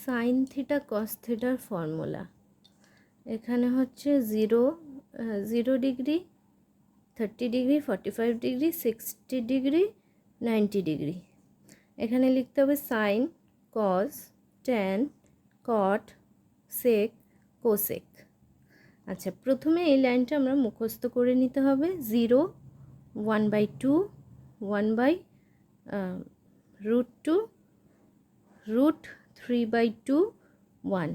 Sine theta cos থিটার formula. এখানে হচ্ছে 0 degree, 30 degree, 45 degree, 60 degree, 90 degree. এখানে লিখতে হবে সাইন, কস, ট্যান, কট, সেক, কোসেক। আচ্ছা, প্রথমে এই লাইনটা আমরা মুখস্থ করে নিতে হবে। 0, 1/2, 1/√2, √3/2, 1।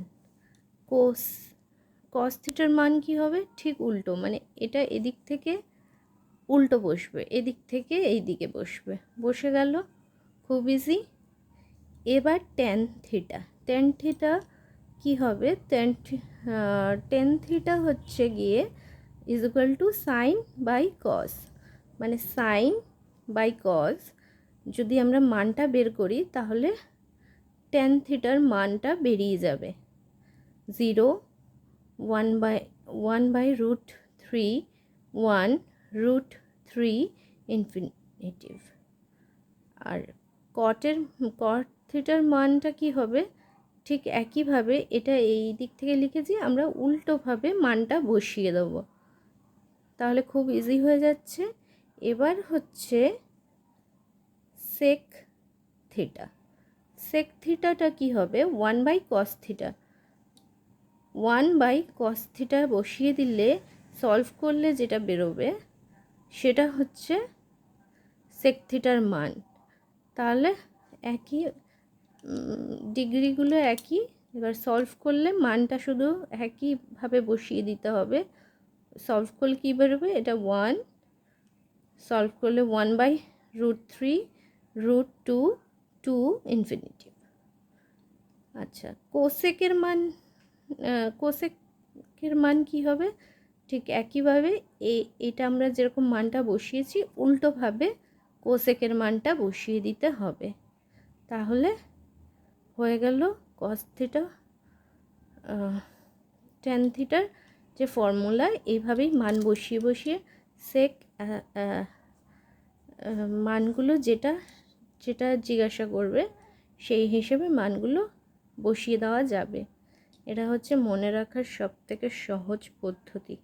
কস থিটার মান কি হবে? ঠিক উল্টো, মানে এটা এদিক থেকে উল্টো বসবে, এদিক থেকে এই দিকে বসবে। বসে গেল, খুব ইজি। এবার ট্যান থিটা কি হবে? ট্যান থিটা হচ্ছে গিয়ে is equal to sine by cos, মানে সাইন বাই কস। যদি আমরা মানটা বের করি তাহলে ট্যান থিটার মানটা বেরিয়ে যাবে 0, 1/√3, 1√3 ইনফিনিটিভ। আর কট থিটার মানটা কি হবে? ঠিক একইভাবে এটা এই দিক থেকে লিখেছি, আমরা উল্টোভাবে মানটা বসিয়ে দেবো, তাহলে খুব ইজি হয়ে যাচ্ছে। এবার হচ্ছে সেক থিটাটা কি হবে? 1/cos theta. 1/cos থিটা বসিয়ে দিলে, সলভ করলে যেটা বেরোবে সেটা হচ্ছে সেক থিটার মান। তাহলে একই ডিগ্রিগুলো একই। এবার সলভ করলে মানটা শুধু একইভাবে বসিয়ে দিতে হবে। সলভ করলে কী বেরোবে? এটা 1, সলভ করলে 1/√3, √2, 2 ইনফিনিটিভ। আচ্ছা, কোসেকের মান কি হবে? ঠিক একইভাবে এটা আমরা যেরকম মানটা বসিয়েছি উল্টোভাবে কোসেকের মানটা বসিয়ে দিতে হবে। তাহলে হয়ে গেল কস থিটা ট্যান থিটার যে ফর্মুলা। এইভাবেই মান বসিয়ে সেক মানগুলো যেটা জিজ্ঞাসা করবে সেই হিসেবে মানগুলো বসিয়ে দেওয়া যাবে। এটা হচ্ছে মনে রাখার সবথেকে সহজ পদ্ধতি।